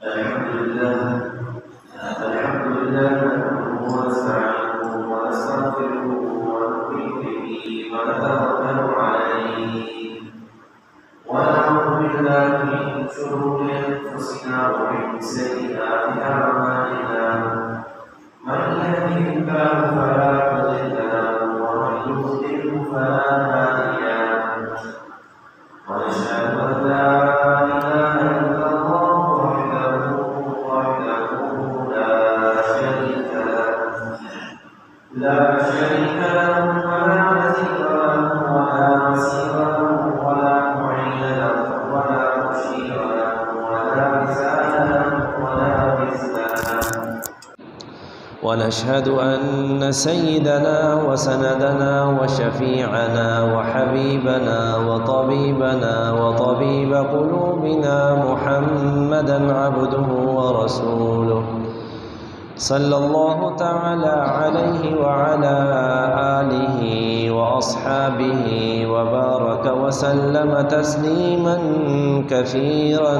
الحمد لله نحمده ونستعينه ونستغفره ونؤمن به ونتوكل عليه ونعوذ بالله من شرور انفسنا ومن سيئات اعمالنا من يهده الله فلا مضل له ومن يضلل فلا هادي له ونشهد ان لا اله الا الله لا شريك له ولا نظير له ولا وسيل له ولا معين له ولا مشير له ولا مثال له ولا مثل له ونشهد أن سيدنا وسندنا وشفيعنا وحبيبنا وطبيبنا وطبيب قلوبنا محمدا عبده ورسوله صلى الله تعالى عليه وعلى آله وأصحابه وبارك وسلم تسليما كثيرا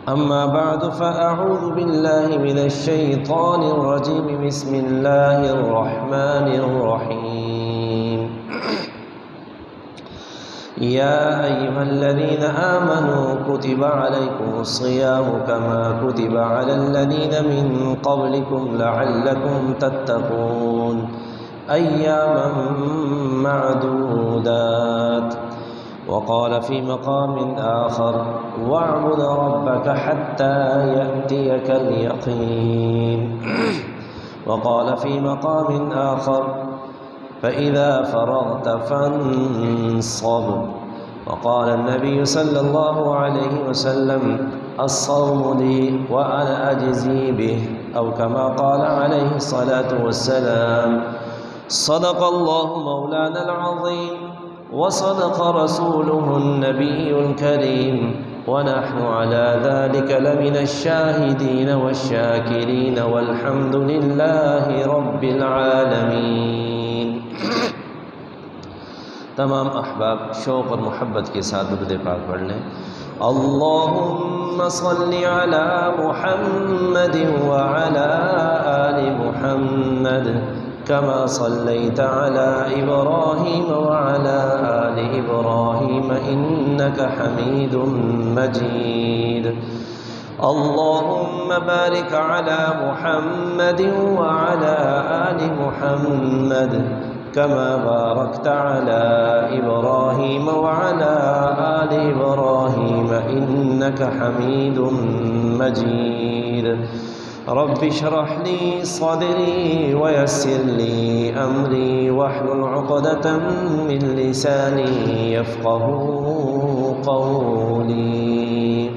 أما بعد فأعوذ بالله من الشيطان الرجيم بسم الله الرحمن الرحيم يا أيها الذين آمنوا كتب عليكم الصيام كما كتب على الذين من قبلكم لعلكم تتقون أياما معدودات وقال في مقام آخر واعبد ربك حتى يأتيك اليقين وقال في مقام آخر فإذا فرغت فانصب وقال النبي صلى الله عليه وسلم الصوم لي وأنا أجزي به أو كما قال عليه الصلاة والسلام صدق الله مولانا العظيم وصدق رسوله النبي الكريم ونحن على ذلك لمن الشاهدين والشاكرين والحمد لله رب العالمين تمام احباب شوق اور محبت کے ساتھ درود پاک پڑھ لیں اللهم صل على محمد وعلى آل محمد كما صليت على إبراهيم وعلى آل إبراهيم إنك حميد مجيد اللهم بارك على محمد وعلى آل محمد كما باركت على إبراهيم وعلى آل إبراهيم إنك حميد مجيد رب اشرح لي صدري ويسر لي أمري واحلل عقدة من لساني يفقهوا قولي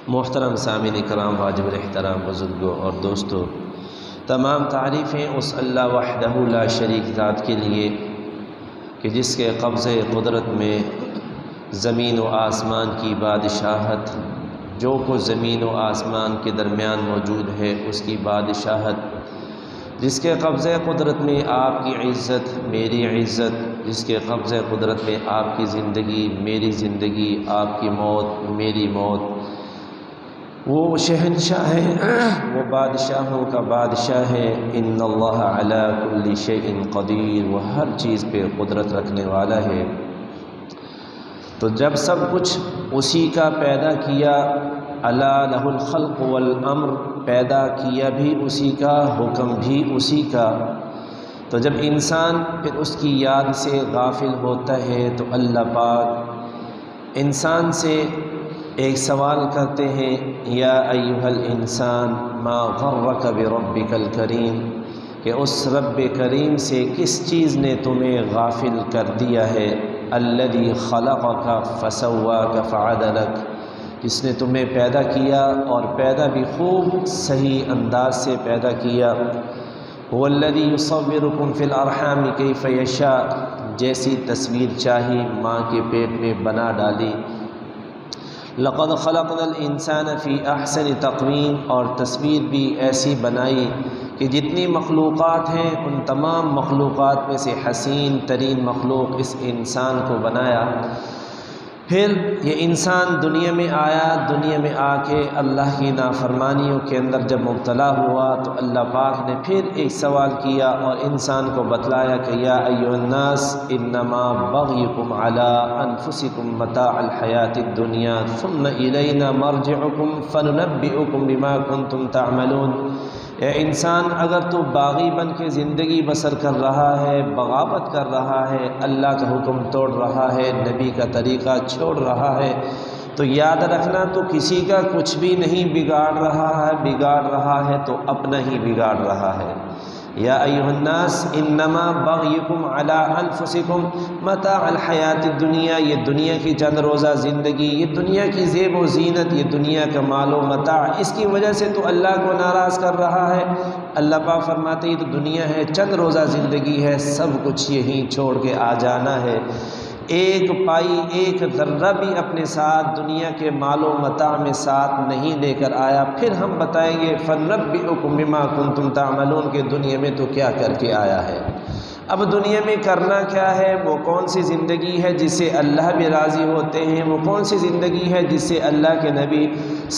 محترم سامعین کرام واجب الاحترام بزرگوں اور دوستوں، تمام تعریفیں اس اللہ وحدہ لا شریک ذات کے لیے کہ جس کے قبضے قدرت میں زمین و آسمان کی بادشاہت، جو کچھ زمین و آسمان کے درمیان موجود ہے اس کی بادشاہت، جس کے قبضے قدرت میں آپ کی عزت میری عزت، جس کے قبضے قدرت میں آپ کی زندگی میری زندگی، آپ کی موت میری موت، وہ شہنشاہ ہے، وہ بادشاہوں کا بادشاہ ہے۔ ان اللہ علی کل شیء قدیر، وہ ہر چیز پہ قدرت رکھنے والا ہے۔ تو جب سب کچھ اسی کا پیدا کیا، الا لہ الخلق والامر، پیدا کیا بھی اسی کا، حکم بھی اسی کا، تو جب انسان پھر اس کی یاد سے غافل ہوتا ہے تو اللہ پاک انسان سے ایک سوال کرتے ہیں، یا ایھا الانسان ما غرک بربک الکریم، کہ اس رب کریم سے کس چیز نے تمہیں غافل کر دیا ہے، الذی خلقک فسواک فعدلک، جس نے تمہیں پیدا کیا اور پیدا بھی خوب صحیح انداز سے پیدا کیا، هو الذی یصورکم فی الارحام کیف یشاء، جیسی تصویر چاہی ماں کے پیٹ میں بنا ڈالی، لقد خلقنا الانسان فی احسن تقویم، اور تصویر بھی ایسی بنائی کہ جتنی مخلوقات ہیں ان تمام مخلوقات میں سے حسین ترین مخلوق اس انسان کو بنایا۔ پھر یہ انسان دنیا میں آیا، دنیا میں آ کے اللہ کی نافرمانیوں کے اندر جب مبتلا ہوا تو اللہ پاک نے پھر ایک سوال کیا اور انسان کو بتلایا کہ یا ایھا الناس انما بغیکم علی انفسکم متاع الحیات الدنیا ثم الینا مرجعکم فننبئکم بما کنتم تعملون۔ اے انسان، اگر تو باغی بن کے زندگی بسر کر رہا ہے، بغاوت کر رہا ہے، اللہ کا حکم توڑ رہا ہے، نبی کا طریقہ چھوڑ رہا ہے، تو یاد رکھنا تو کسی کا کچھ بھی نہیں بگاڑ رہا ہے تو اپنا ہی بگاڑ رہا ہے۔ یا ایھا الناس انما بغیکم علی انفسکم متاع الحیات الدنیا، یہ دنیا کی چند روزہ زندگی، یہ دنیا کی زیب و زینت، یہ دنیا کا مال و متاع، اس کی وجہ سے تو اللہ کو ناراض کر رہا ہے۔ اللہ پاک فرماتے ہیں تو دنیا ہے، چند روزہ زندگی ہے، سب کچھ یہیں چھوڑ کے آ جانا ہے۔ ایک پائی ایک ذرہ بھی اپنے ساتھ دنیا کے مال و متاع میں ساتھ نہیں لے کر آیا۔ پھر ہم بتائیں گے فَنُنَبِّئُكُم بِمَا كُنتُمْ تَعْمَلُونَ کہ دنیا میں تو کیا کر کے آیا ہے۔ اب دنیا میں کرنا کیا ہے، وہ کون سی زندگی ہے جس سے اللہ بھی راضی ہوتے ہیں، وہ کون سی زندگی ہے جس سے اللہ کے نبی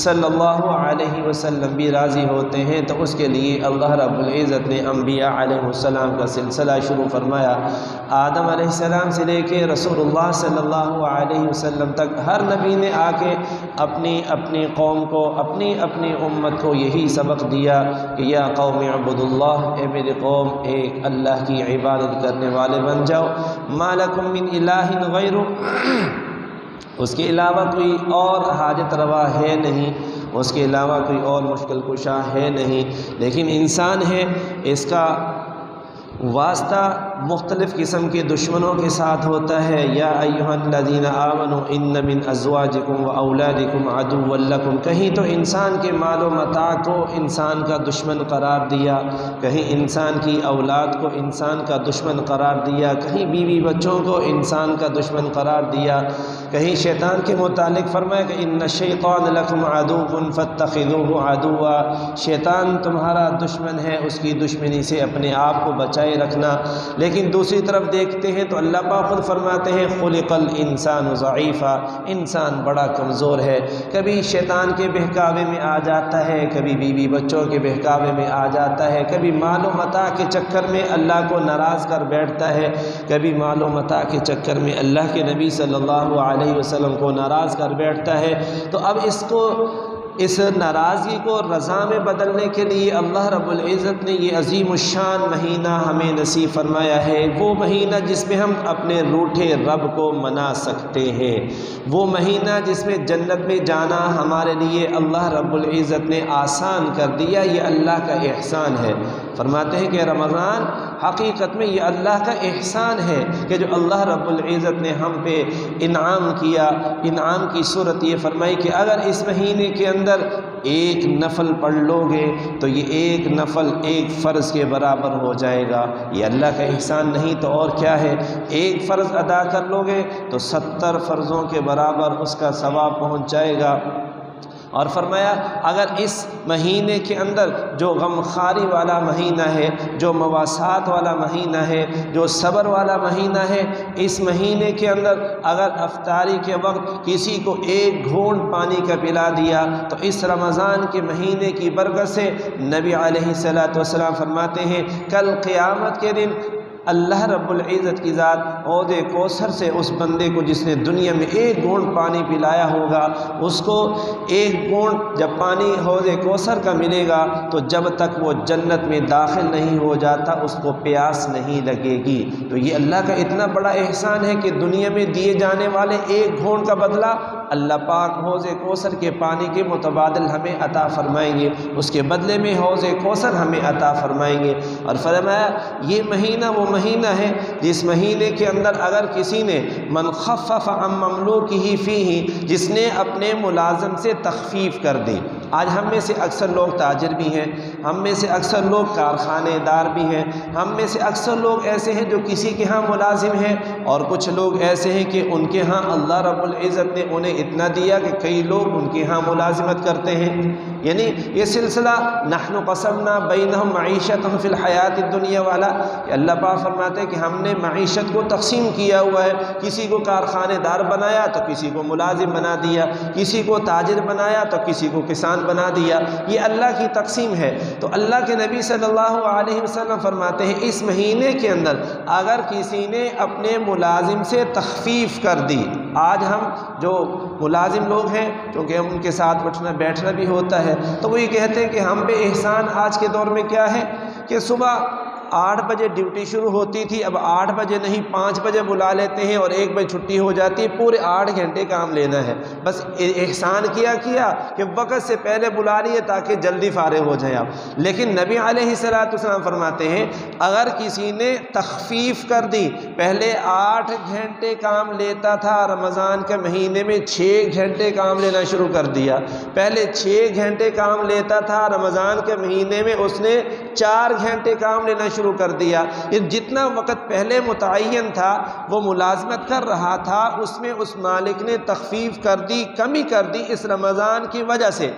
صلی اللہ علیہ وسلم بھی راضی ہوتے ہیں، تو اس کے لیے اللہ رب العزت نے انبیاء علیہ السلام کا سلسلہ شروع فرمایا۔ آدم علیہ السلام سے لے کے رسول اللہ صلی اللہ علیہ وسلم تک ہر نبی نے آ کے اپنی قوم کو، اپنی امت کو یہی سبق دیا کہ یا قوم اعبدوا اللہ، اے میری قوم ایک اللہ کی عبادت کرنے والے بن جاؤ، ما لکم من الہ غیرہ، اس کے علاوہ کوئی اور حاجت روا ہے نہیں، اس کے علاوہ کوئی اور مشکل کشا ہے نہیں۔ لیکن انسان ہے، اس کا واسطہ مختلف قسم کے دشمنوں کے ساتھ ہوتا ہے۔ یا ایھا الذین آمنوا ان من ازواجکم و اولادکم عدوا لکم، کہیں تو انسان کے مال و متاع کو انسان کا دشمن قرار دیا، کہیں انسان کی اولاد کو انسان کا دشمن قرار دیا، کہیں بیوی بچوں کو انسان کا دشمن قرار دیا، کہیں شیطان کے متعلق فرمایا کہ ان الشیطان لکم عدو فاتخذوہ عدوا، شیطان تمہارا دشمن ہے، اس کی دشمنی سے اپنے آپ کو بچائے رکھنا۔ لیکن دوسری طرف دیکھتے ہیں تو اللہ پاک خود فرماتے ہیں خلق الانسان ضعیفا، انسان بڑا کمزور ہے، کبھی شیطان کے بہکاوے میں آ جاتا ہے، کبھی بیوی بچوں کے بہکاوے میں آ جاتا ہے، کبھی مال و متاع کے چکر میں اللہ کو ناراض کر بیٹھتا ہے، کبھی مال و متاع کے چکر میں اللہ کے نبی صلی اللہ علیہ وسلم کو ناراض کر بیٹھتا ہے۔ تو اب اس ناراضگی کو رضا میں بدلنے کے لیے اللہ رب العزت نے یہ عظیم الشان مہینہ ہمیں نصیب فرمایا ہے، وہ مہینہ جس میں ہم اپنے روٹھے رب کو منا سکتے ہیں، وہ مہینہ جس میں جنت میں جانا ہمارے لیے اللہ رب العزت نے آسان کر دیا۔ یہ اللہ کا احسان ہے۔ فرماتے ہیں کہ رمضان حقیقت میں یہ اللہ کا احسان ہے کہ جو اللہ رب العزت نے ہم پہ انعام کیا۔ انعام کی صورت یہ فرمائی کہ اگر اس مہینے کے اندر ایک نفل پڑھ لو گے تو یہ ایک نفل ایک فرض کے برابر ہو جائے گا۔ یہ اللہ کا احسان نہیں تو اور کیا ہے؟ ایک فرض ادا کر لو گے تو 70 فرضوں کے برابر اس کا ثواب پہنچ جائے گا۔ اور فرمایا اگر اس مہینے کے اندر جو غمخواری والا مہینہ ہے، جو مواسات والا مہینہ ہے، جو صبر والا مہینہ ہے، اس مہینے کے اندر اگر افطاری کے وقت کسی کو ایک گھونٹ پانی کا پلا دیا تو اس رمضان کے مہینے کی برکت سے نبی علیہ الصلوۃ والسلام فرماتے ہیں کل قیامت کے دن اللہ رب العزت کی ذات حوض کوثر سے اس بندے کو جس نے دنیا میں ایک گھونٹ پانی پلایا ہوگا، اس کو ایک گھونٹ جب پانی حوض کوثر کا ملے گا تو جب تک وہ جنت میں داخل نہیں ہو جاتا اس کو پیاس نہیں لگے گی۔ تو یہ اللہ کا اتنا بڑا احسان ہے کہ دنیا میں دیے جانے والے ایک گھونٹ کا بدلہ اللہ پاک حوض کوثر کے پانی کے متبادل ہمیں عطا فرمائیں گے، اس کے بدلے میں حوض کوثر ہمیں عطا فرمائیں گے۔ اور فرمایا یہ مہینہ وہ مہینہ ہے جس مہینے کے اندر اگر کسی نے من خفف عن مملوکہ فیہ، جس نے اپنے ملازم سے تخفیف کر دی، آج ہم میں سے اکثر لوگ تاجر بھی ہیں، ہم میں سے اکثر لوگ کارخانے دار بھی ہیں، ہم میں سے اکثر لوگ ایسے ہیں جو کسی کے ہاں ملازم ہیں، اور کچھ لوگ ایسے ہیں کہ ان کے ہاں اللہ رب العزت نے انہیں اتنا دیا کہ کئی لوگ ان کے ہاں ملازمت کرتے ہیں۔ یعنی یہ سلسلہ نحن قسمنا بینہم معیشتہم فی الحیات الدنیا والا، کہ اللہ پاک فرماتے ہیں کہ ہم نے معیشت کو تقسیم کیا ہوا ہے، کسی کو کارخانے دار بنایا تو کسی کو ملازم بنا دیا، کسی کو تاجر بنایا تو کسی کو کسان بنا دیا، یہ اللہ کی تقسیم ہے۔ تو اللہ کے نبی صلی اللہ علیہ وسلم فرماتے ہیں اس مہینے کے اندر اگر کسی نے اپنے ملازم سے تخفیف کر دی، آج ہم جو ملازم لوگ ہیں کیونکہ ہم ان کے ساتھ اٹھنا بیٹھنا بھی ہوتا ہے، تو وہ یہ کہتے ہیں کہ ہم پہ احسان آج کے دور میں کیا ہے کہ صبح 8 بجے ڈیوٹی شروع ہوتی تھی، اب 8 بجے نہیں 5 بجے بلا لیتے ہیں اور 1 بجے چھٹی ہو جاتی ہے، پورے 8 گھنٹے کام لینا ہے۔ بس احسان کیا کہ وقت سے پہلے بلا لیے تاکہ جلدی فارغ ہو جائیں آپ۔ لیکن نبی علیہ السلام فرماتے ہیں اگر کسی نے تخفیف کر دی، پہلے 8 گھنٹے کام لیتا تھا، رمضان کے مہینے میں 6 گھنٹے کام لینا شروع کر دیا، پہلے 6 گھنٹے کام لیتا تھا، رمضان کے مہینے میں اس نے 4 گھنٹے کام لینا شروع کر دیا، یہ جتنا وقت پہلے متعین تھا وہ ملازمت کر رہا تھا اس میں اس مالک نے تخفیف کر دی، کمی کر دی، اس رمضان کی وجہ سے،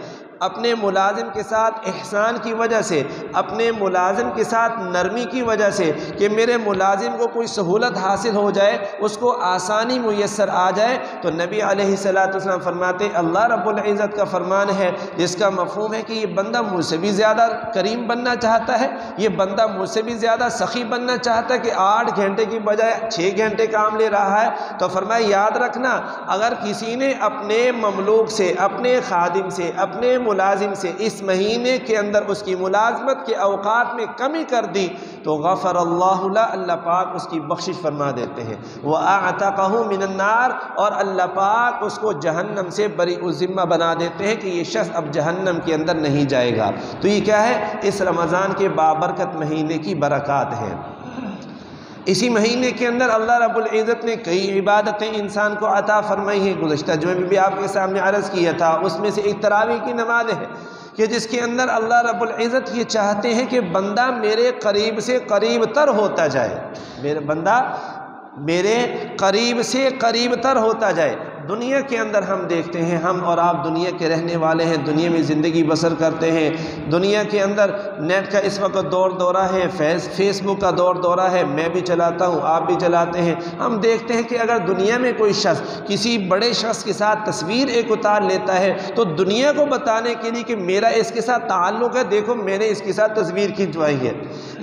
اپنے ملازم کے ساتھ احسان کی وجہ سے، اپنے ملازم کے ساتھ نرمی کی وجہ سے کہ میرے ملازم کو کوئی سہولت حاصل ہو جائے، اس کو آسانی میسر آ جائے، تو نبی علیہ السلام فرماتے اللہ رب العزت کا فرمان ہے جس کا مفہوم ہے کہ یہ بندہ مجھ سے بھی زیادہ کریم بننا چاہتا ہے، یہ بندہ مجھ سے بھی زیادہ سخی بننا چاہتا ہے کہ 8 گھنٹے کی بجائے 6 گھنٹے کام لے رہا ہے، تو فرمایا یاد رکھنا اگر کسی نے اپنے مملوک سے، اپنے خادم سے، اپنے ملازم سے اس مہینے کے اندر اس کی ملازمت کے اوقات میں کمی کر دی تو غفر اللہ له، اللہ پاک اس کی بخشش فرما دیتے ہیں، وَأَعْتَقَهُ مِنَ النَّارِ، اور اللہ پاک اس کو جہنم سے بری الذمہ بنا دیتے ہیں کہ یہ شخص اب جہنم کے اندر نہیں جائے گا۔ تو یہ کیا ہے؟ اس رمضان کے بابرکت مہینے کی برکات ہیں۔ اسی مہینے کے اندر اللہ رب العزت نے کئی عبادتیں انسان کو عطا فرمائی ہیں، گزشتہ جمعے میں بھی آپ کے سامنے عرض کیا تھا، اس میں سے ایک تراویح کی نماز ہے کہ جس کے اندر اللہ رب العزت یہ چاہتے ہیں کہ بندہ میرے قریب سے قریب تر ہوتا جائے، میرے بندہ میرے قریب سے قریب تر ہوتا جائے۔ دنیا کے اندر ہم دیکھتے ہیں، ہم اور آپ دنیا کے رہنے والے ہیں، دنیا میں زندگی بسر کرتے ہیں، دنیا کے اندر نیٹ کا اس وقت دور دورہ ہے، فیس بک کا دور دورہ ہے، میں بھی چلاتا ہوں، آپ بھی چلاتے ہیں۔ ہم دیکھتے ہیں کہ اگر دنیا میں کوئی شخص کسی بڑے شخص کے ساتھ تصویر ایک اتار لیتا ہے تو دنیا کو بتانے کے لیے کہ میرا اس کے ساتھ تعلق ہے، دیکھو میں نے اس کے ساتھ تصویر کھنچوائی ہے۔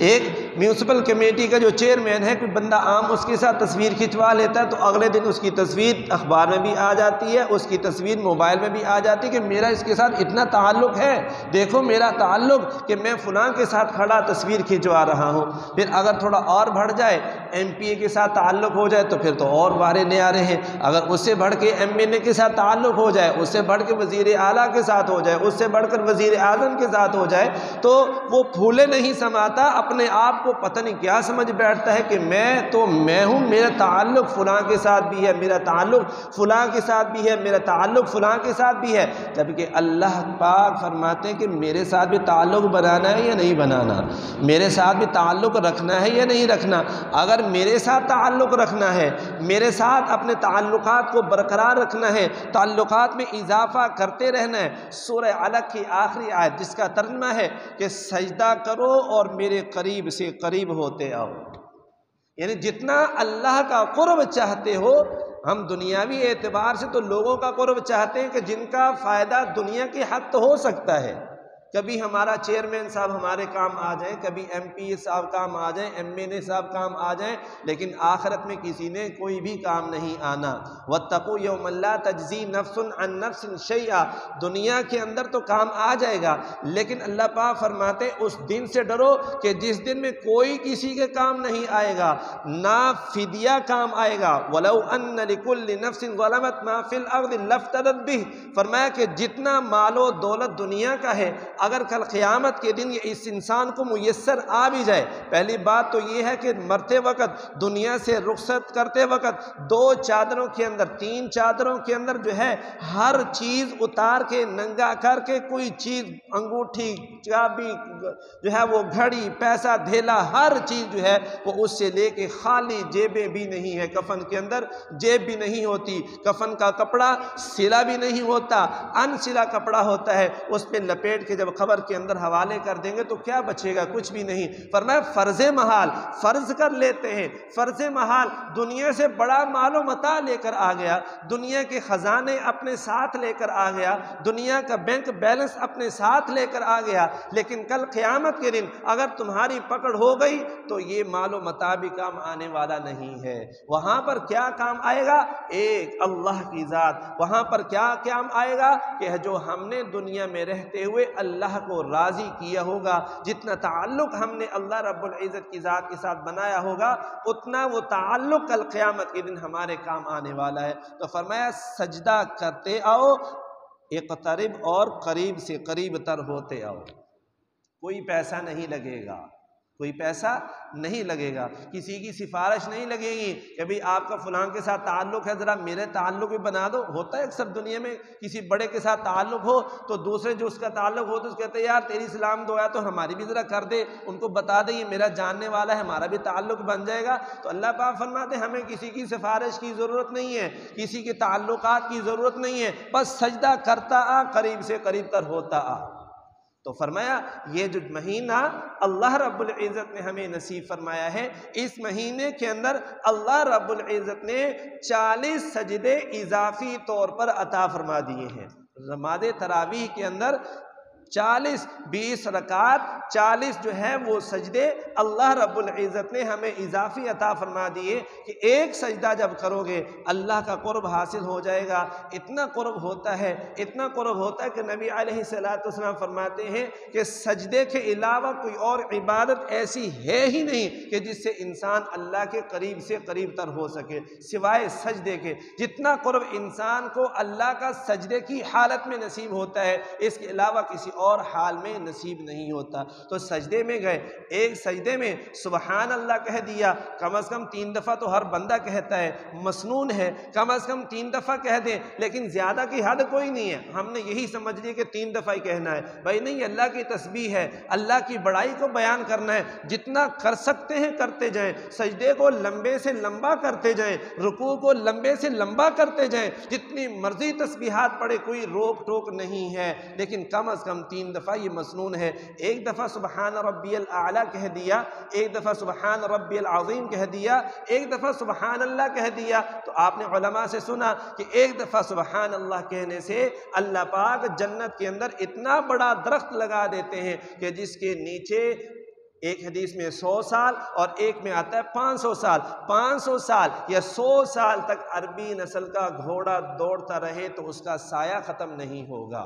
ایک میونسپل کمیٹی کا جو چیئرمین ہے، کوئی بندہ عام اس کے ساتھ تصویر کھنچوا لیتا ہے تو اگلے دن اس کی تصویر اخبار میں بھی آ جاتی ہے، اس کی تصویر موبائل میں بھی آ جاتی ہے کہ میرا اس کے ساتھ اتنا تعلق ہے، دیکھو میرا تعلق کہ میں فلاں کے ساتھ کھڑا تصویر کھنچوا رہا ہوں۔ پھر اگر تھوڑا اور بڑھ جائے، ایم پی اے کے ساتھ تعلق ہو جائے تو پھر تو اور بارے نیارے ہیں، اگر اس سے بڑھ کے ایم این اے کے ساتھ تعلق ہو جائے، اس سے بڑھ کے وزیر اعلیٰ کے ساتھ ہو جائے، اس سے بڑھ کر وزیر اعظم کے ساتھ ہو جائے تو وہ پھولے نہیں سماتا، اپنے آپ کو پتہ نہیں کیا سمجھ بیٹھتا ہے کہ میں تو میں ہوں، میرا تعلق فلاں کے ساتھ بھی ہے، میرا تعلق فلاں کے ساتھ بھی ہے، میرا تعلق فلاں کے ساتھ بھی ہے، جبکہ اللہ پاک فرماتے ہیں کہ میرے ساتھ بھی تعلق بنانا ہے یا نہیں بنانا، میرے ساتھ بھی تعلق رکھنا ہے یا نہیں رکھنا۔ اگر میرے ساتھ تعلق رکھنا ہے، میرے ساتھ اپنے تعلقات کو برقرار رکھنا ہے، تعلقات میں اضافہ کرتے رہنا ہے، سورہ علق کی آخری آیت جس کا ترجمہ ہے کہ سجدہ کرو اور میرے قریب سے قریب ہوتے آؤ، یعنی جتنا اللہ کا قرب چاہتے ہو، ہم دنیاوی اعتبار سے تو لوگوں کا قرب چاہتے ہیں کہ جن کا فائدہ دنیا کے حق تو ہو سکتا ہے، کبھی ہمارا چیئرمین صاحب ہمارے کام آ جائیں، کبھی ایم پی اے صاحب کام آ جائیں، ایم این اے صاحب کام آ جائیں، لیکن آخرت میں کسی نے کوئی بھی کام نہیں آنا۔ وَاتَّقُوا يَوْمًا لَا تَجْزِي نَفْسٌ عَن نَفْسٍ شَيْئًا، دنیا کے اندر تو کام آ جائے گا، لیکن اللہ پاک فرماتے اس دن سے ڈرو کہ جس دن میں کوئی کسی کے کام نہیں آئے گا، نہ فدیہ کام آئے گا۔ وَلَوْ أَنَّ لِكُلِّ نَفْسٍ ظَلَمَتْ مَا فِي الْأَرْضِ لَافْتَدَتْ بِهِ، فرمایا کہ جتنا مال و دولت دنیا کا ہے، اگر کل قیامت کے دن یہ اس انسان کو میسر آ بھی جائے، پہلی بات تو یہ ہے کہ مرتے وقت، دنیا سے رخصت کرتے وقت 2 چادروں کے اندر، 3 چادروں کے اندر جو ہے ہر چیز اتار کے ننگا کر کے، کوئی چیز انگوٹھی، چابی جو ہے وہ گھڑی، پیسہ دھیلا، ہر چیز جو ہے وہ اس سے لے کے خالی، جیبیں بھی نہیں ہے، کفن کے اندر جیب بھی نہیں ہوتی، کفن کا کپڑا سلا بھی نہیں ہوتا، ان سلا کپڑا ہوتا ہے، اس پہ لپیٹ کے جب قبر کے اندر حوالے کر دیں گے تو کیا بچے گا؟ کچھ بھی نہیں۔ فرمایا فرض محال فرض کر لیتے ہیں، فرض محال دنیا سے بڑا مال و متاع لے کر آ گیا، دنیا کے خزانے اپنے ساتھ لے کر آ گیا، دنیا کا بینک بیلنس اپنے ساتھ لے کر آ گیا، لیکن کل قیامت کے دن اگر تمہاری پکڑ ہو گئی تو یہ مال و متاع بھی کام آنے والا نہیں ہے۔ وہاں پر کیا کام آئے گا؟ ایک اللہ کی ذات۔ وہاں پر کیا کام آئے گا کہ جو ہم نے دنیا میں رہتے ہوئے اللہ کو راضی کیا ہوگا، جتنا تعلق ہم نے اللہ رب العزت کی ذات کے ساتھ بنایا ہوگا، اتنا وہ تعلق کل قیامت کے دن ہمارے کام آنے والا ہے۔ تو فرمایا سجدہ کرتے آؤ، اقترب، اور قریب سے قریب تر ہوتے آؤ۔ کوئی پیسہ نہیں لگے گا، کوئی پیسہ نہیں لگے گا، کسی کی سفارش نہیں لگے گی کہ بھئی آپ کا فلاں کے ساتھ تعلق ہے، ذرا میرے تعلق بھی بنا دو۔ ہوتا ہے اکثر دنیا میں، کسی بڑے کے ساتھ تعلق ہو تو دوسرے جو اس کا تعلق ہو تو اس کہتے ہیں یار تیری سلام دعا تو ہماری بھی ذرا کر دے، ان کو بتا دے یہ میرا جاننے والا ہے، ہمارا بھی تعلق بن جائے گا۔ تو اللہ پاک فرماتے ہیں ہمیں کسی کی سفارش کی ضرورت نہیں ہے، کسی کے تعلقات کی ضرورت نہیں ہے، بس سجدہ کرتا آ، قریب سے قریب تر ہوتا آ۔ تو فرمایا یہ جو مہینہ اللہ رب العزت نے ہمیں نصیب فرمایا ہے، اس مہینے کے اندر اللہ رب العزت نے 40 سجدے اضافی طور پر عطا فرما دیے ہیں۔ نماز تراویح کے اندر 20 رکعات 40 جو ہے وہ سجدے اللہ رب العزت نے ہمیں اضافی عطا فرما دیے کہ ایک سجدہ جب کرو گے اللہ کا قرب حاصل ہو جائے گا۔ اتنا قرب ہوتا ہے، اتنا قرب ہوتا ہے کہ نبی علیہ السلام فرماتے ہیں کہ سجدے کے علاوہ کوئی اور عبادت ایسی ہے ہی نہیں کہ جس سے انسان اللہ کے قریب سے قریب تر ہو سکے سوائے سجدے کے۔ جتنا قرب انسان کو اللہ کا سجدے کی حالت میں نصیب ہوتا ہے، اس کے علاوہ کسی اور حال میں نصیب نہیں ہوتا۔ تو سجدے میں گئے، ایک سجدے میں سبحان اللہ کہہ دیا، کم از کم 3 دفعہ تو ہر بندہ کہتا ہے، مسنون ہے کم از کم 3 دفعہ کہہ دیں، لیکن زیادہ کی حد کوئی نہیں ہے۔ ہم نے یہی سمجھ لیا کہ 3 دفعہ ہی کہنا ہے، بھائی نہیں، اللہ کی تسبیح ہے، اللہ کی بڑائی کو بیان کرنا ہے، جتنا کر سکتے ہیں کرتے جائیں، سجدے کو لمبے سے لمبا کرتے جائیں، رکوع کو لمبے سے لمبا کرتے جائیں، جتنی مرضی تسبیحات پڑھے، کوئی روک ٹوک نہیں ہے، لیکن کم از کم 3 دفعہ یہ مسنون ہے۔ ایک دفعہ سبحان ربی الاعلیٰ کہہ دیا، ایک دفعہ سبحان ربی العظیم کہہ دیا، ایک دفعہ سبحان اللہ کہہ دیا۔ تو آپ نے علماء سے سنا کہ ایک دفعہ سبحان اللہ کہنے سے اللہ پاک جنت کے اندر اتنا بڑا درخت لگا دیتے ہیں کہ جس کے نیچے ایک حدیث میں 100 سال اور ایک میں آتا ہے 500 سال، 500 سال یا 100 سال تک عربی نسل کا گھوڑا دوڑتا رہے تو اس کا سایہ ختم نہیں ہوگا۔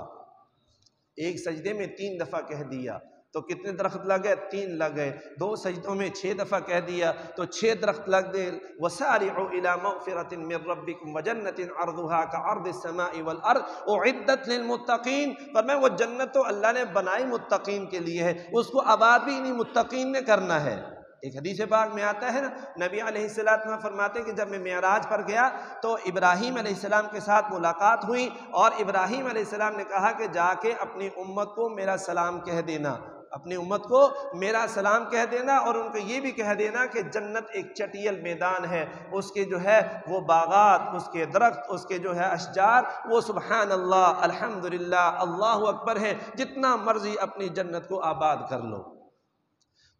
ایک سجدے میں 3 دفعہ کہہ دیا تو کتنے درخت لگ گئے؟ 3 لگ گئے۔ 2 سجدوں میں 6 دفعہ کہہ دیا تو 6 درخت لگ گئے۔ وَسَارِعُوا إِلَى مَغْفِرَةٍ مِّن رَّبِّكُمْ وَجَنَّةٍ عَرْضُهَا كَعَرْضِ السَّمَاءِ وَالْأَرْضِ أُعِدَّتْ لِلْمُتَّقِينَ۔ فرمایا وہ جنت تو اللہ نے بنائی متقین کے لیے ہے، اس کو آباد بھی انہیں متقین نے کرنا ہے۔ ایک حدیث پاک میں آتا ہے نا، نبی علیہ السلام فرماتے ہیں کہ جب میں معراج پر گیا تو ابراہیم علیہ السلام کے ساتھ ملاقات ہوئی، اور ابراہیم علیہ السلام نے کہا کہ جا کے اپنی امت کو میرا سلام کہہ دینا، اپنی امت کو میرا سلام کہہ دینا، اور ان کو یہ بھی کہہ دینا کہ جنت ایک چٹیل میدان ہے، اس کے جو ہے وہ باغات، اس کے درخت، اس کے جو ہے اشجار، وہ سبحان اللہ، الحمدللہ، اللہ اکبر ہے، جتنا مرضی اپنی جنت کو آباد کر لو۔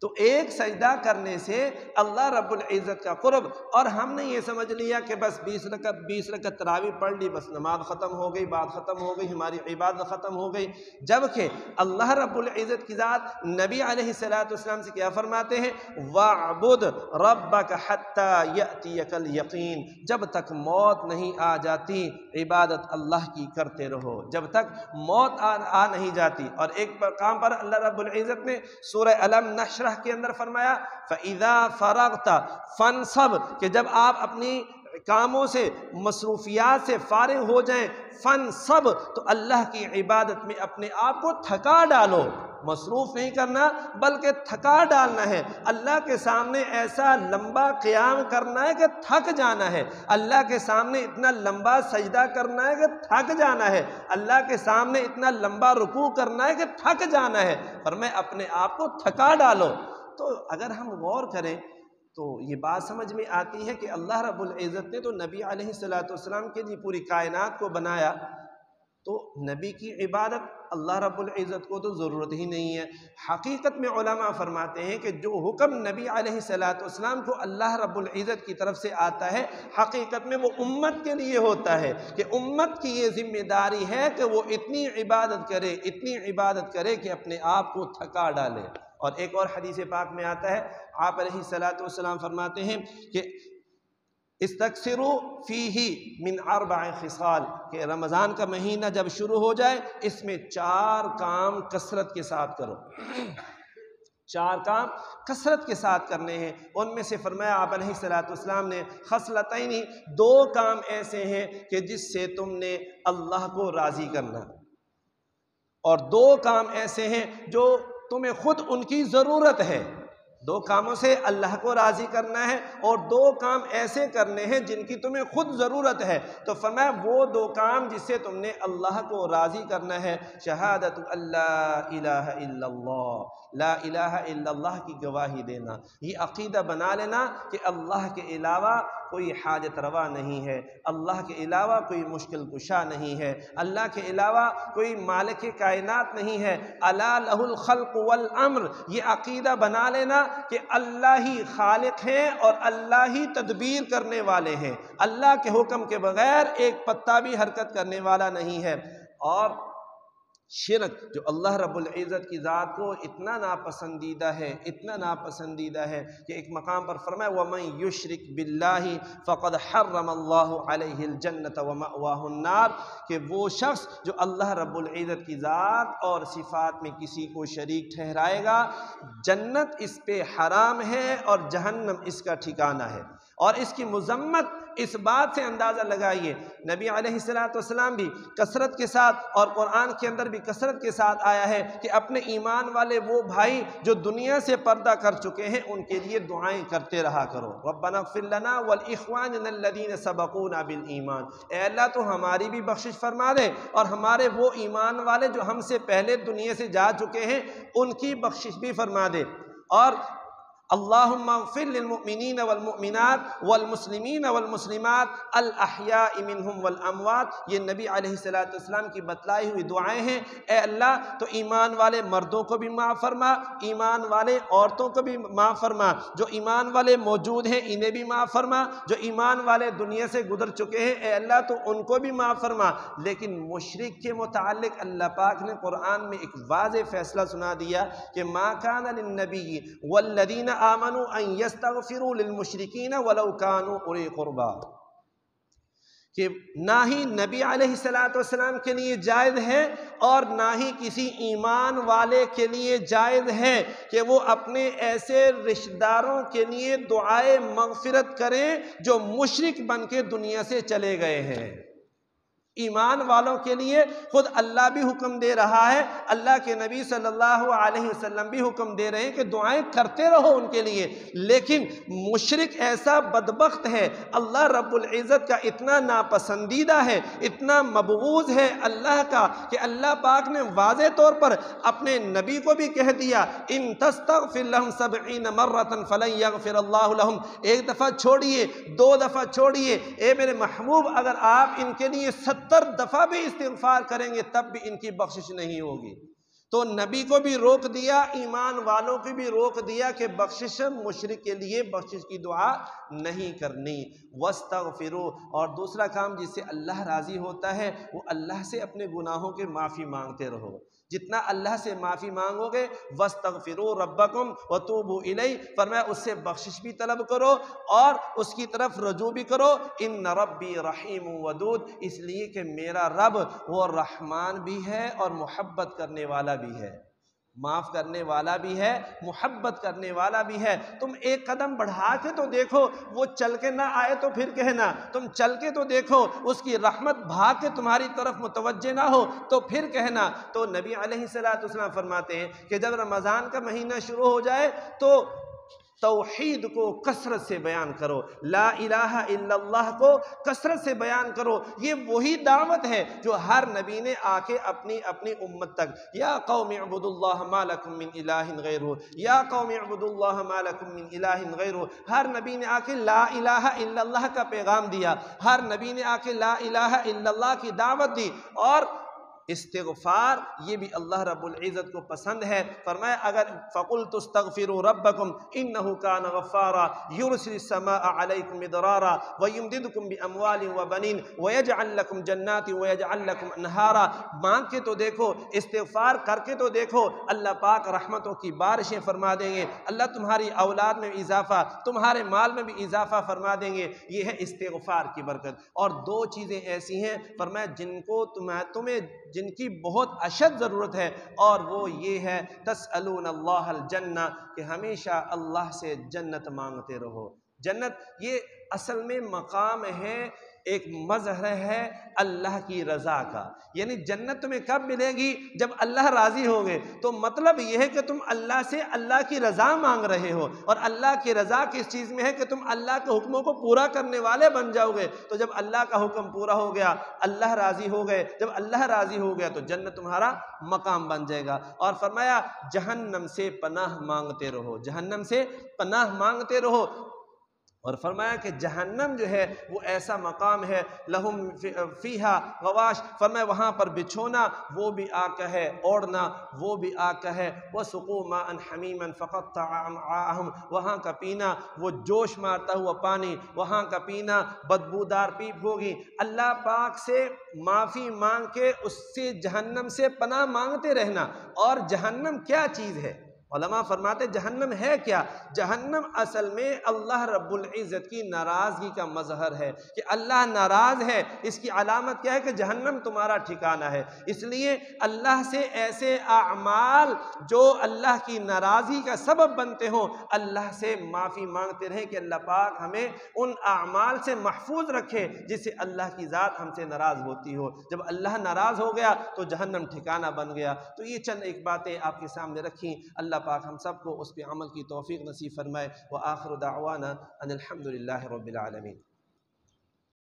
تو ایک سجدہ کرنے سے اللہ رب العزت کا قرب، اور ہم نے یہ سمجھ لیا کہ بس 20 رکعت تراویح پڑھ لی، بس نماز ختم ہو گئی، بات ختم ہو گئی، ہماری عبادت ختم ہو گئی، جبکہ اللہ رب العزت کی ذات نبی علیہ السلام سے کیا فرماتے ہیں؟ وَاعْبُدْ رَبَّكَ حَتَّى يَأْتِيَكَ الْيَقِينُ۔ جب تک موت نہیں آ جاتی عبادت اللہ کی کرتے رہو، جب تک موت آ نہیں جاتی۔ اور ایک کام پر اللہ رب العزت نے سورہ الم نشرح کے اندر فرمایا فَإِذَا فَرَغْتَ فَانْصَبْ، کہ جب آپ اپنی کاموں سے، مصروفیات سے فارغ ہو جائیں، فن سب، تو اللہ کی عبادت میں اپنے آپ کو تھکا ڈالو، مصروف نہیں کرنا بلکہ تھکا ڈالنا ہے۔ اللہ کے سامنے ایسا لمبا قیام کرنا ہے کہ تھک جانا ہے، اللہ کے سامنے اتنا لمبا سجدہ کرنا ہے کہ تھک جانا ہے، اللہ کے سامنے اتنا لمبا رکوع کرنا ہے کہ تھک جانا ہے، فرمایا اپنے آپ کو تھکا ڈالو۔ تو اگر ہم غور کریں تو یہ بات سمجھ میں آتی ہے کہ اللہ رب العزت نے تو نبی علیہ السلام کے لیے پوری کائنات کو بنایا، تو نبی کی عبادت اللہ رب العزت کو تو ضرورت ہی نہیں ہے۔ حقیقت میں علماء فرماتے ہیں کہ جو حکم نبی علیہ السلام کو اللہ رب العزت کی طرف سے آتا ہے، حقیقت میں وہ امت کے لیے ہوتا ہے، کہ امت کی یہ ذمہ داری ہے کہ وہ اتنی عبادت کرے کہ اپنے آپ کو تھکا ڈالے۔ اور ایک اور حدیث پاک میں آتا ہے، آپ علیہ السلام فرماتے ہیں کہ استکثروا فیہ من 4 خصال، کہ رمضان کا مہینہ جب شروع ہو جائے اس میں 4 کام کثرت کے ساتھ کرو، 4 کام کثرت کے ساتھ کرنے ہیں۔ ان میں سے فرمایا آپ علیہ السلام نے خصلتین، 2 کام ایسے ہیں کہ جس سے تم نے اللہ کو راضی کرنا، اور 2 کام ایسے ہیں جو تمہیں خود ان کی ضرورت ہے۔ 2 کاموں سے اللہ کو راضی کرنا ہے اور 2 کام ایسے کرنے ہیں جن کی تمہیں خود ضرورت ہے۔ تو فرمایا وہ 2 کام جس سے تم نے اللہ کو راضی کرنا ہے، شہادت اللہ الہ الا اللہ، لا الہ الا اللہ کی گواہی دینا، یہ عقیدہ بنا لینا کہ اللہ کے علاوہ کوئی حاجت روا نہیں ہے، اللہ کے علاوہ کوئی مشکل کشا نہیں ہے، اللہ کے علاوہ کوئی مالک کائنات نہیں ہے، الا لہ الخلق والامر، یہ عقیدہ بنا لینا کہ اللہ ہی خالق ہیں اور اللہ ہی تدبیر کرنے والے ہیں، اللہ کے حکم کے بغیر ایک پتا بھی حرکت کرنے والا نہیں ہے۔ اور شرک جو اللہ رب العزت کی ذات کو اتنا ناپسندیدہ ہے، اتنا ناپسندیدہ ہے کہ ایک مقام پر فرمایا وَمَن يُشْرِكْ بِاللَّهِ فَقَدْ حَرَّمَ اللَّهُ عَلَيْهِ الْجَنَّةَ وَمَأْوَاهُ النَّارُ، کہ وہ شخص جو اللہ رب العزت کی ذات اور صفات میں کسی کو شریک ٹھہرائے گا، جنت اس پہ حرام ہے اور جہنم اس کا ٹھکانہ ہے۔ اور اس کی مذمت اس بات سے اندازہ لگائیے، نبی علیہ السلام بھی کثرت کے ساتھ اور قرآن کے اندر بھی کثرت کے ساتھ آیا ہے کہ اپنے ایمان والے وہ بھائی جو دنیا سے پردہ کر چکے ہیں ان کے لیے دعائیں کرتے رہا کرو، ربنا اغفر لنا ولاخواننا الذین سبقونا بالایمان، اے اللہ تو ہماری بھی بخشش فرما دے اور ہمارے وہ ایمان والے جو ہم سے پہلے دنیا سے جا چکے ہیں ان کی بخشش بھی فرما دے۔ اور اللہم اغفر للمؤمنین والمؤمنات والمسلمین والمسلمات الاحیاء منہم والاموات، یہ نبی علیہ السلام کی بتلائی ہوئی دعائیں ہیں۔ اے اللہ تو ایمان والے مردوں کو بھی معاف فرما، ایمان والے عورتوں کو بھی معاف فرما، جو ایمان والے موجود ہیں انہیں بھی معاف فرما، جو ایمان والے دنیا سے گزر چکے ہیں اے اللہ تو ان کو بھی معاف فرما۔ لیکن مشرک کے متعلق اللہ پاک نے قرآن میں ایک واضح فیصلہ سنا دیا کہ ما کان للنبی والذین آمنوا ان یستغفروا للمشرکین ولو کانوا اولی قربا، کہ نہ ہی نبی علیہ السلام کے لیے جائز ہے اور نہ ہی کسی ایمان والے کے لیے جائز ہے کہ وہ اپنے ایسے رشتہ داروں کے لیے دعائے مغفرت کریں جو مشرک بن کے دنیا سے چلے گئے ہیں۔ ایمان والوں کے لیے خود اللہ بھی حکم دے رہا ہے، اللہ کے نبی صلی اللہ علیہ وسلم بھی حکم دے رہے ہیں کہ دعائیں کرتے رہو ان کے لیے، لیکن مشرک ایسا بدبخت ہے، اللہ رب العزت کا اتنا ناپسندیدہ ہے، اتنا مبغوض ہے اللہ کا کہ اللہ پاک نے واضح طور پر اپنے نبی کو بھی کہہ دیا ان تستغفر لهم 70 مرة فلن یغفر اللہ لهم، 1 دفعہ چھوڑیے 2 دفعہ چھوڑیے، اے میرے محبوب اگر آپ ان کے لیے 70 دفعہ بھی استغفار کریں گے تب بھی ان کی بخشش نہیں ہوگی۔ تو نبی کو بھی روک دیا، ایمان والوں کو بھی روک دیا کہ بخشش مشرک کے لیے بخشش کی دعا نہیں کرنی۔ واستغفروا، اور دوسرا کام جس سے اللہ راضی ہوتا ہے وہ اللہ سے اپنے گناہوں کے معافی مانگتے رہو، جتنا اللہ سے معافی مانگو گے واستغفروا ربکم وتوبوا الیہ، فرمایا اس سے بخشش بھی طلب کرو اور اس کی طرف رجوع بھی کرو، ان ربی رحیم ودود، اس لیے کہ میرا رب وہ رحمان بھی ہے اور محبت کرنے والا بھی ہے۔ معاف کرنے والا بھی ہے، محبت کرنے والا بھی ہے۔ تم ایک قدم بڑھا کے تو دیکھو، وہ چل کے نہ آئے تو پھر کہنا، تم چل کے تو دیکھو، اس کی رحمت بھاگ کے تمہاری طرف متوجہ نہ ہو تو پھر کہنا۔ تو نبی علیہ السلام فرماتے ہیں کہ جب رمضان کا مہینہ شروع ہو جائے تو توحید کو کثرت سے بیان کرو، لا الہ الا اللہ کو کثرت سے بیان کرو۔ یہ وہی دعوت ہے جو ہر نبی نے آ کے اپنی امت تک، یا قوم اعبدوا اللہ ما لکم من الہ غیرہ، یا قوم اعبدوا اللہ ما لکم من الہ غیرہ، ہر نبی نے آ کے لا الہ الا اللہ کا پیغام دیا، ہر نبی نے آ کے لا الہ الا اللہ کی دعوت دی۔ اور استغفار یہ بھی اللہ رب العزت کو پسند ہے، فرمایا اگر فَقُلْتُ اسْتَغْفِرُوا رَبَّكُمْ إِنَّهُ كَانَ غَفَّارًا يُرْسِلِ السَّمَاءَ عَلَيْكُمْ مِدْرَارًا وَيُمْدِدْكُمْ بِأَمْوَالٍ وَبَنِينَ وَيَجْعَلْ لَكُمْ جَنَّاتٍ وَيَجْعَلْ لَكُمْ أَنْهَارًا۔ مانگ کے تو دیکھو، استغفار کر کے تو دیکھو، اللہ پاک رحمتوں کی بارشیں فرما دیں گے، اللہ تمہاری اولاد میں بھی اضافہ، تمہارے مال میں بھی اضافہ فرما دیں گے۔ یہ ہے استغفار کی برکت۔ اور دو چیزیں ایسی ہیں فرمایا جن کو تمہیں جن کی بہت اشد ضرورت ہے، اور وہ یہ ہے تسألون اللہ الجنہ، کہ ہمیشہ اللہ سے جنت مانگتے رہو۔ جنت یہ اصل میں مقام ہے، ایک مظہر ہے اللہ کی رضا کا، یعنی جنت تمہیں کب ملے گی؟ جب اللہ راضی ہوگے۔ تو مطلب یہ ہے کہ تم اللہ سے اللہ کی رضا مانگ رہے ہو، اور اللہ کی رضا کس چیز میں ہے کہ تم اللہ کے حکموں کو پورا کرنے والے بن جاؤ گے۔ تو جب اللہ کا حکم پورا ہو گیا، اللہ راضی ہو گئے، جب اللہ راضی ہو گیا تو جنت تمہارا مقام بن جائے گا۔ اور فرمایا جہنم سے پناہ مانگتے رہو، جہنم سے پناہ مانگتے رہو۔ اور فرمایا کہ جہنم جو ہے وہ ایسا مقام ہے، لہم فیہا غواش، فرمایا وہاں پر بچھونا وہ بھی آگ کا ہے، اوڑھنا وہ بھی آگ کا ہے، وَسُقُوا مَاءً حَمِيمًا فَقَطَّعَ أَمْعَاءَهُمْ، وہاں کا پینا وہ جوش مارتا ہوا پانی، وہاں کا پینا بدبودار پیپ ہوگی۔ اللہ پاک سے معافی مانگ کے اس سے جہنم سے پناہ مانگتے رہنا۔ اور جہنم کیا چیز ہے؟ علماء فرماتے جہنم ہے کیا؟ جہنم اصل میں اللہ رب العزت کی ناراضگی کا مظہر ہے، کہ اللہ ناراض ہے۔ اس کی علامت کیا ہے؟ کہ جہنم تمہارا ٹھکانہ ہے۔ اس لیے اللہ سے ایسے اعمال جو اللہ کی ناراضگی کا سبب بنتے ہوں، اللہ سے معافی مانگتے رہیں کہ اللہ پاک ہمیں ان اعمال سے محفوظ رکھے جس سے اللہ کی ذات ہم سے ناراض ہوتی ہو۔ جب اللہ ناراض ہو گیا تو جہنم ٹھکانہ بن گیا۔ تو یہ چند ایک باتیں آپ کے سامنے رکھیں، اللہ پاک ہم سب کو اس پہ عمل کی توفیق نصیب فرمائے۔ وآخر دعوانا ان الحمد للہ رب العالمین۔